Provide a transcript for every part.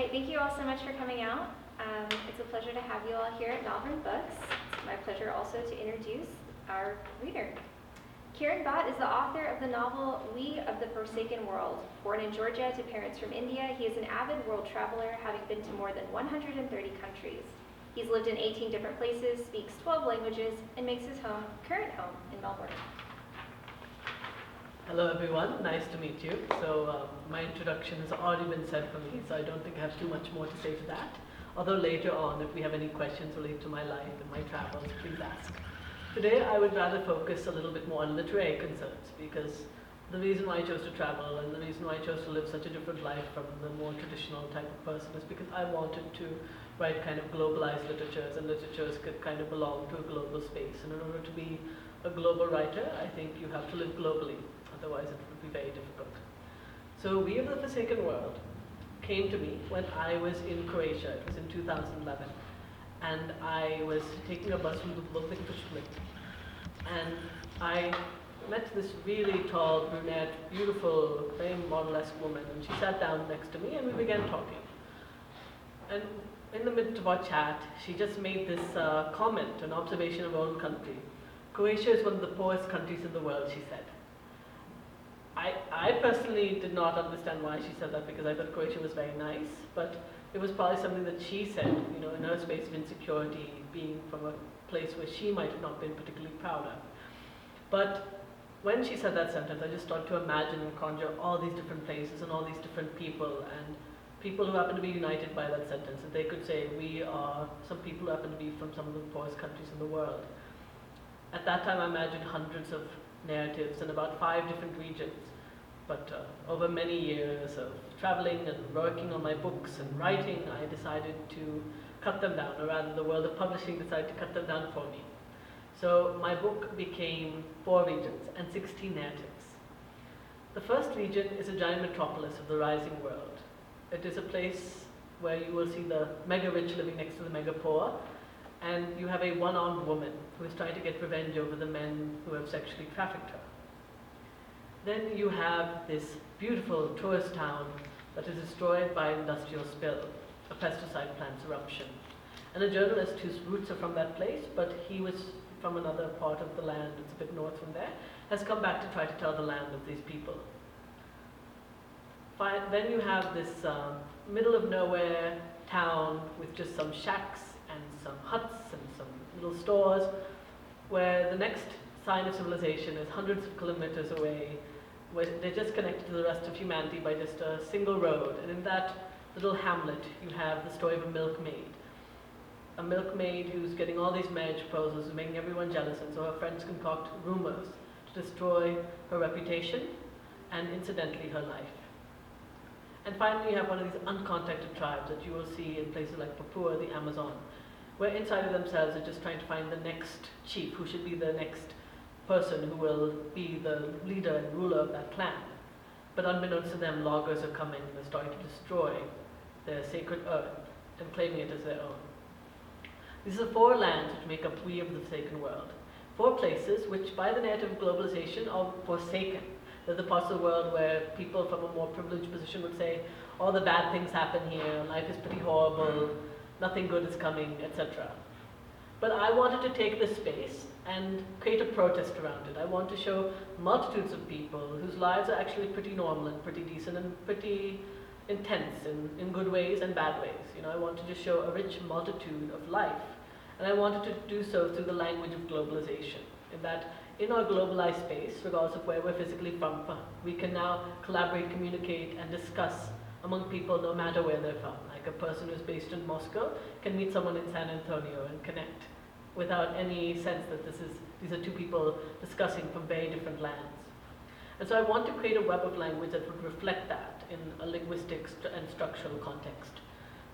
Great, thank you all so much for coming out. It's a pleasure to have you all here at Malvern Books. It's my pleasure also to introduce our reader. Kiran Bhat is the author of the novel We of the Forsaken World. Born in Georgia to parents from India, he is an avid world traveler, having been to more than 130 countries. He's lived in 18 different places, speaks 12 languages, and makes his current home in Melbourne. Hello everyone, nice to meet you. So my introduction has already been said for me, so I don't think I have too much more to say to that. Although later on, if we have any questions related to my life and my travels, please ask. Today I would rather focus a little bit more on literary concerns, because the reason why I chose to travel and the reason why I chose to live such a different life from the more traditional type of person is because I wanted to write kind of globalized literatures, and literatures could kind of belong to a global space. And in order to be a global writer, I think you have to live globally. Otherwise it would be very difficult. So We of the Forsaken World came to me when I was in Croatia. It was in 2011. And I was taking a bus from Dubrovnik to Split. And I met this really tall, brunette, beautiful, very model-esque woman. And she sat down next to me and we began talking. And in the midst of our chat, she just made this comment, an observation of our own country. Croatia is one of the poorest countries in the world, she said. I personally did not understand why she said that, because I thought Croatia was very nice, but it was probably something that she said, you know, in her space of insecurity, being from a place where she might have not been particularly proud of. But when she said that sentence, I just started to imagine and conjure all these different places and all these different people, and people who happen to be united by that sentence. And they could say, we are some people who happen to be from some of the poorest countries in the world. At that time, I imagined hundreds of narratives in about 5 different regions. But over many years of traveling and working on my books and writing, I decided to cut them down, or rather the world of publishing decided to cut them down for me. So my book became 4 regions and 16 narratives. The first region is a giant metropolis of the rising world. It is a place where you will see the mega rich living next to the mega poor, and you have a one-armed woman who is trying to get revenge over the men who have sexually trafficked her. Then you have this beautiful tourist town that is destroyed by industrial spill, a pesticide plant's eruption. And a journalist whose roots are from that place, but he was from another part of the land, it's a bit north from there, has come back to try to tell the land of these people. Then you have this middle of nowhere town with just some shacks and some huts and some little stores, where the next sign of civilization is hundreds of kilometers away, where they're just connected to the rest of humanity by just a single road. And in that little hamlet, you have the story of a milkmaid. A milkmaid who's getting all these marriage proposals, making everyone jealous, and so her friends concoct rumors to destroy her reputation and, incidentally, her life. And finally, you have one of these uncontacted tribes that you will see in places like Papua, the Amazon, where inside of themselves are just trying to find the next chief, who should be the next person who will be the leader and ruler of that clan. But unbeknownst to them, loggers are coming and they're starting to destroy their sacred earth and claiming it as their own. These are 4 lands which make up We of the Forsaken World. 4 places which, by the narrative of globalization, are forsaken. They're the parts of the world where people from a more privileged position would say, all the bad things happen here, life is pretty horrible, nothing good is coming, etc. But I wanted to take this space and create a protest around it. I want to show multitudes of people whose lives are actually pretty normal and pretty decent and pretty intense in good ways and bad ways. You know, I wanted to show a rich multitude of life. And I wanted to do so through the language of globalization, in that in our globalized space, regardless of where we're physically from, we can now collaborate, communicate, and discuss among people no matter where they're from. Like a person who's based in Moscow can meet someone in San Antonio and connect without any sense that these are 2 people discussing from very different lands. And so I want to create a web of language that would reflect that in a linguistic and structural context.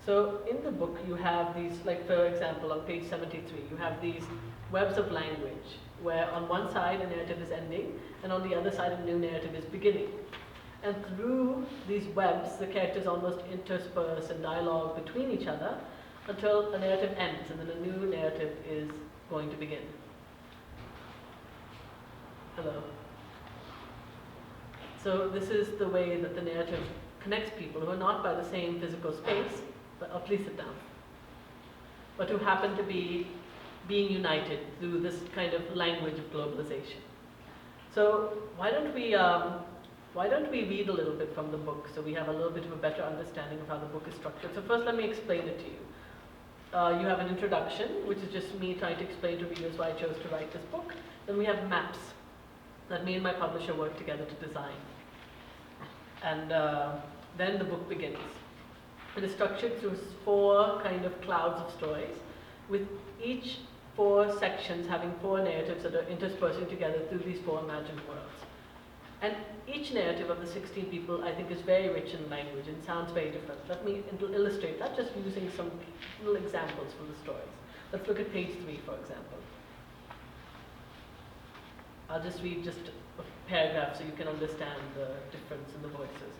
So in the book you have these, like for example on page 73, you have these webs of language where on one side a narrative is ending and on the other side a new narrative is beginning. And through these webs the characters almost intersperse in dialogue between each other until a narrative ends and then a new narrative is going to begin. Hello. So this is the way that the narrative connects people who are not by the same physical space, but please sit down, but who happen to be being united through this kind of language of globalization. So why don't we read a little bit from the book so we have a little bit of a better understanding of how the book is structured. So first let me explain it to you. You have an introduction, which is just me trying to explain to readers why I chose to write this book. Then we have maps that me and my publisher worked together to design. And then the book begins. It is structured through 4 kind of clouds of stories, with each 4 sections having 4 narratives that are interspersing together through these 4 imagined worlds. And each narrative of the 16 people, I think, is very rich in language and sounds very different. Let me illustrate that just using some little examples from the stories. Let's look at page 3, for example. I'll just read just a paragraph so you can understand the difference in the voices.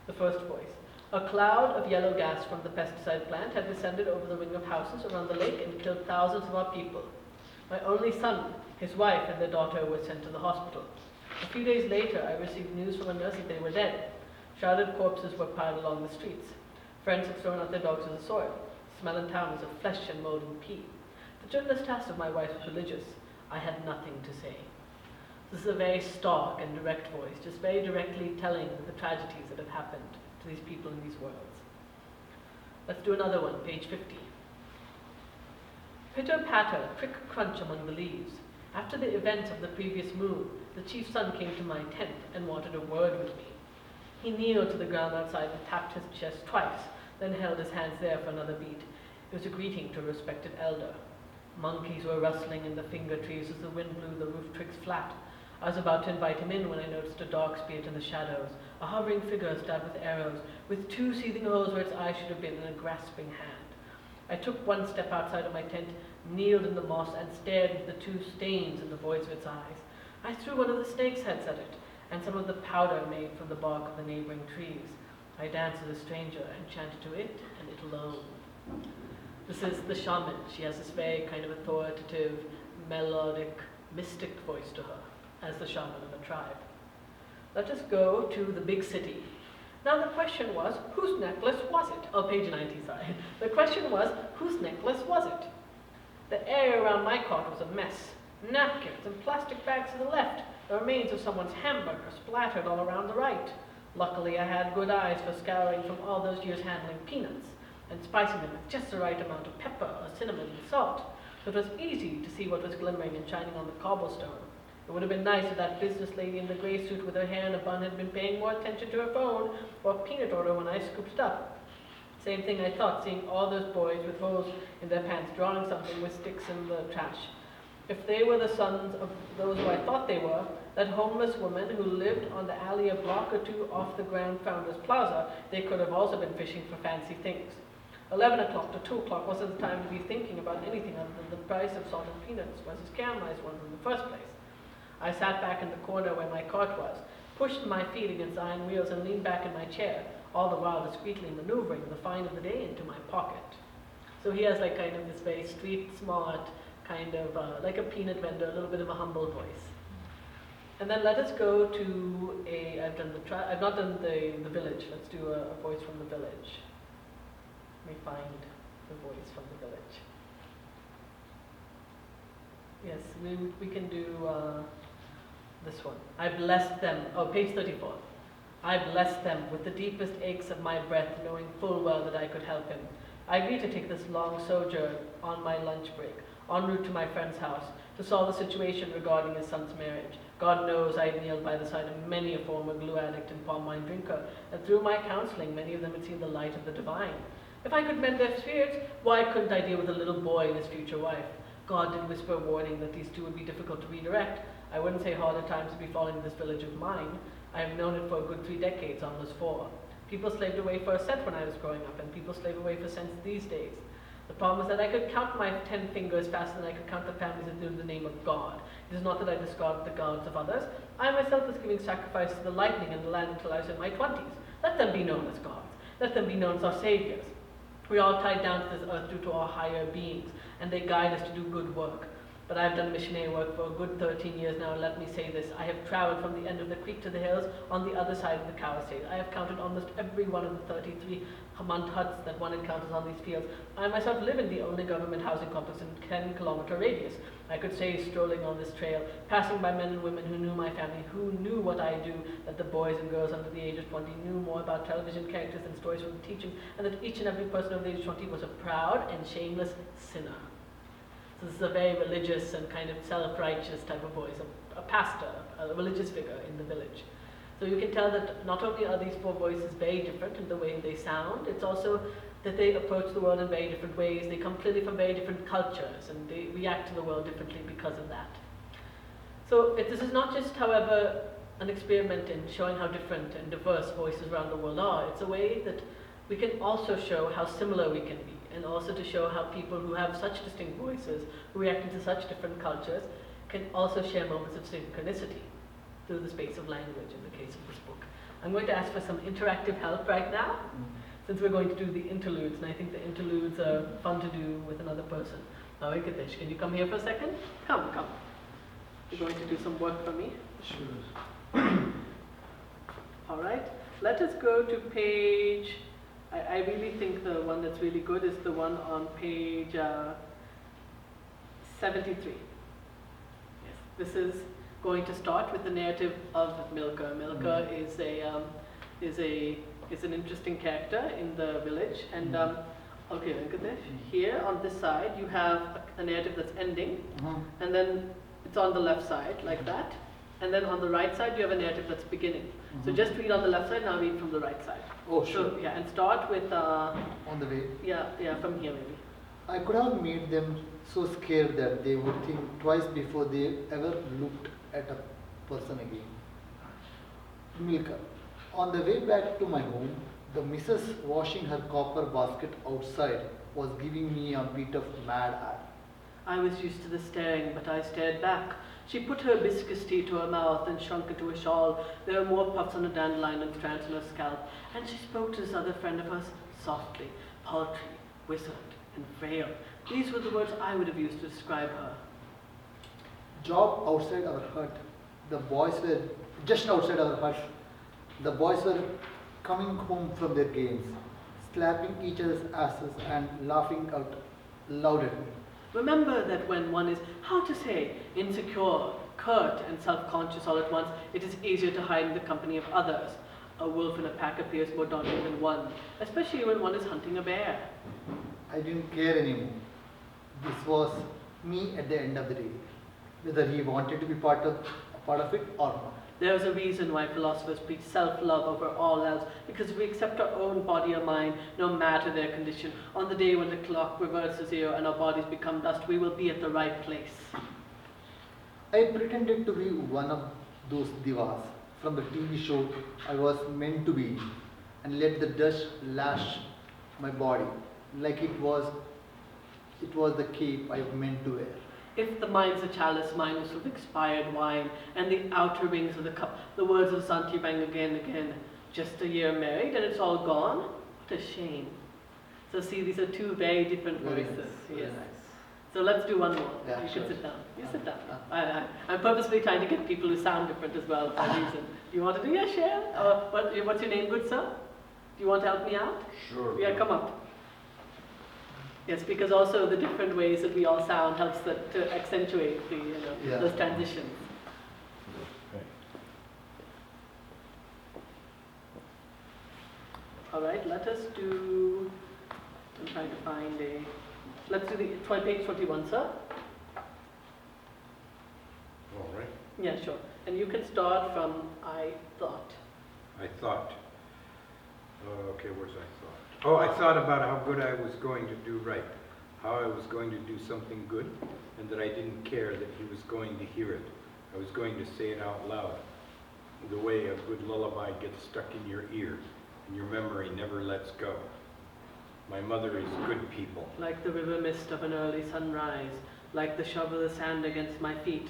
The first voice. A cloud of yellow gas from the pesticide plant had descended over the ring of houses around the lake and killed thousands of our people. My only son, his wife, and their daughter were sent to the hospital. A few days later, I received news from a nurse that they were dead. Shrouded corpses were piled along the streets. Friends had thrown out their dogs in the soil. The smell in town was of flesh and mold and pee. The journalist asked if my wife was religious. I had nothing to say. This is a very stark and direct voice, just very directly telling the tragedies that have happened to these people in these worlds. Let's do another one, page 50. Pitter-patter, crick-crunch among the leaves. After the events of the previous moon, the chief's son came to my tent and wanted a word with me. He kneeled to the ground outside and tapped his chest twice, then held his hands there for another beat. It was a greeting to a respected elder. Monkeys were rustling in the finger trees as the wind blew the roof twigs flat. I was about to invite him in when I noticed a dark spirit in the shadows, a hovering figure stabbed with arrows, with 2 seething holes where its eyes should have been, and a grasping hand. I took 1 step outside of my tent, kneeled in the moss, and stared into the 2 stains in the voids of its eyes. I threw one of the snake's heads at it, and some of the powder made from the bark of the neighboring trees. I danced with a stranger and chanted to it, and it alone. This is the shaman. She has this very kind of authoritative, melodic, mystic voice to her, as the shaman of a tribe. Let us go to the big city. Now the question was, whose necklace was it? Oh, page 90, sorry. The question was, whose necklace was it? The area around my cot was a mess. Napkins and plastic bags to the left, the remains of someone's hamburger splattered all around the right. Luckily, I had good eyes for scouring from all those years handling peanuts and spicing them with just the right amount of pepper or cinnamon and salt, so it was easy to see what was glimmering and shining on the cobblestone. It would have been nice if that business lady in the gray suit with her hair in a bun had been paying more attention to her phone or peanut order when I scooped it up. Same thing I thought, seeing all those boys with holes in their pants drawing something with sticks in the trash. If they were the sons of those who I thought they were, that homeless woman who lived on the alley a block or 2 off the Grand Founders Plaza, they could have also been fishing for fancy things. 11 o'clock to 2 o'clock wasn't the time to be thinking about anything other than the price of salted peanuts versus caramelized ones in the first place. I sat back in the corner where my cart was, pushed my feet against iron wheels and leaned back in my chair, all the while discreetly maneuvering the find of the day into my pocket. So he has like kind of this very street smart, kind of like a peanut vendor, a little bit of a humble voice. And then let us go to I've not done the village. Let's do a voice from the village. Let me find the voice from the village. Yes, we can do this one. I blessed them. Oh, page 34. I blessed them with the deepest aches of my breath, knowing full well that I could help him. I agreed to take this long sojourn on my lunch break, en route to my friend's house, to solve the situation regarding his son's marriage. God knows I had kneeled by the side of many a former glue addict and palm wine drinker, and through my counseling, many of them had seen the light of the divine. If I could mend their spirits, why couldn't I deal with a little boy and his future wife? God did whisper a warning that these 2 would be difficult to redirect. I wouldn't say harder times would be falling in this village of mine. I have known it for a good 3 decades, almost 4. People slaved away for a cent when I was growing up, and people slave away for cents these days. The problem is that I could count my 10 fingers faster than I could count the families that live in the name of God. It is not that I discard the gods of others. I myself was giving sacrifice to the lightning in the land until I was in my 20s. Let them be known as gods. Let them be known as our saviors. We are all tied down to this earth due to our higher beings, and they guide us to do good work. But I've done missionary work for a good 13 years now, and let me say this, I have traveled from the end of the creek to the hills on the other side of the cow estate. I have counted almost every one of the 33 Hamant huts that one encounters on these fields. I myself live in the only government housing complex in 10-kilometer radius. I could say strolling on this trail, passing by men and women who knew my family, who knew what I do, that the boys and girls under the age of 20 knew more about television characters and stories from the teaching, and that each and every person over the age of 20 was a proud and shameless sinner. So this is a very religious and kind of self-righteous type of voice, a pastor, a religious figure in the village. So you can tell that not only are these four voices very different in the way they sound, it's also that they approach the world in very different ways. They come clearly from very different cultures, and they react to the world differently because of that. So this is not just, however, an experiment in showing how different and diverse voices around the world are. It's a way that we can also show how similar we can be, and also to show how people who have such distinct voices, who react into such different cultures, can also share moments of synchronicity through the space of language in the case of this book. I'm going to ask for some interactive help right now, since we're going to do the interludes, and I think the interludes are fun to do with another person. Now, Venkatesh, can you come here for a second? Come. You're going to do some work for me? Sure. All right, let us go to page, I really think the one that's really good is the one on page 73. Yes, this is going to start with the narrative of Milka. Milka is an interesting character in the village, and okay, Venkatesh, here on this side you have a narrative that's ending, and then it's on the left side like that, and then on the right side you have a narrative that's beginning. So just read on the left side, now read from the right side. Oh, sure. So yeah, and start with on the way. yeah, from here maybe. I could have made them so scared that they would think twice before they ever looked at a person again. Milka. On the way back to my home, the missus washing her copper basket outside was giving me a bit of mad eye. I was used to the staring, but I stared back. She put her hibiscus tea to her mouth and shrunk into a shawl. There were more puffs on her dandelion and strands on her scalp, and she spoke to this other friend of hers softly, paltry, whispered, and frail. These were the words I would have used to describe her. Job outside our hut. The boys were just outside our hut. The boys were coming home from their games, slapping each other's asses and laughing out loud at me. Remember that when one is, how to say, insecure, curt, and self-conscious all at once, it is easier to hide in the company of others. A wolf in a pack appears more daunting than one, especially when one is hunting a bear. I didn't care anymore. This was me at the end of the day, whether he wanted to be part of it or not. There is a reason why philosophers preach self-love over all else, because if we accept our own body or mind, no matter their condition, on the day when the clock reverses zero and our bodies become dust, we will be at the right place. I pretended to be one of those divas from the TV show I was meant to be, and let the dust lash my body like it was the cape I meant to wear. If the mind's a chalice, mine is with expired wine, and the outer rings of the cup, the words of Santi rang again and again. Just a year married and it's all gone? What a shame. So see, these are two very different Very voices. nice, very nice. So let's do one more. Yeah, You sure. can sit down. You sit down. I'm purposely trying to get people who sound different as well for a reason. Do you want to do your share? What's your name, good sir? Do you want to help me out? Sure. Yeah, come up. Yes, because also the different ways that we all sound helps to accentuate the, Yeah. those transitions. Okay. All right, let us do, I'm trying to find let's do page 21, sir. All right. Yeah, sure. And you can start from I thought. I thought. Okay, where's I thought? Oh, I thought about how good I was going to do right, how I was going to do something good, and that I didn't care that he was going to hear it. I was going to say it out loud, the way a good lullaby gets stuck in your ear, and your memory never lets go. My mother is good people. Like the river mist of an early sunrise, like the shovel of sand against my feet.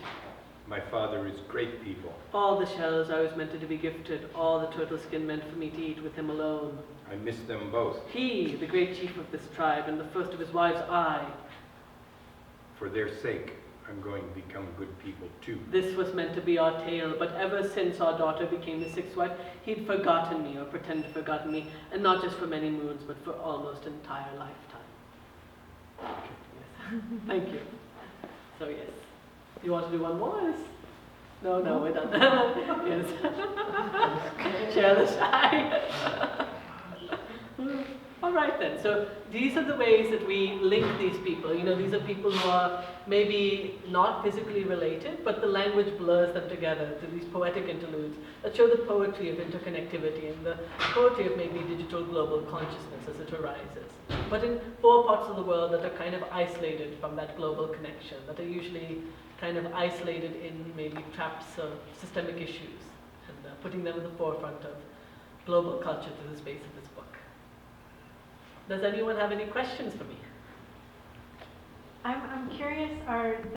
My father is great people. All the shells I was meant to be gifted, all the turtle skin meant for me to eat with him alone. I miss them both. He, the great chief of this tribe, and the first of his wives, I. For their sake, I'm going to become good people too. This was meant to be our tale, but ever since our daughter became the sixth wife, he'd forgotten me or pretended to forgotten me, and not just for many moons, but for almost an entire lifetime. Yes. Thank you. So yes. You want to do one more? No, we're done. Yes. Share the shy. All right then. So these are the ways that we link these people. You know, these are people who are maybe not physically related, but the language blurs them together to these poetic interludes that show the poetry of interconnectivity and the poetry of maybe digital global consciousness as it arises. But in 4 parts of the world that are kind of isolated from that global connection, that are usually kind of isolated in maybe traps of systemic issues, and putting them in the forefront of global culture through the space of this book. Does anyone have any questions for me? I'm curious, are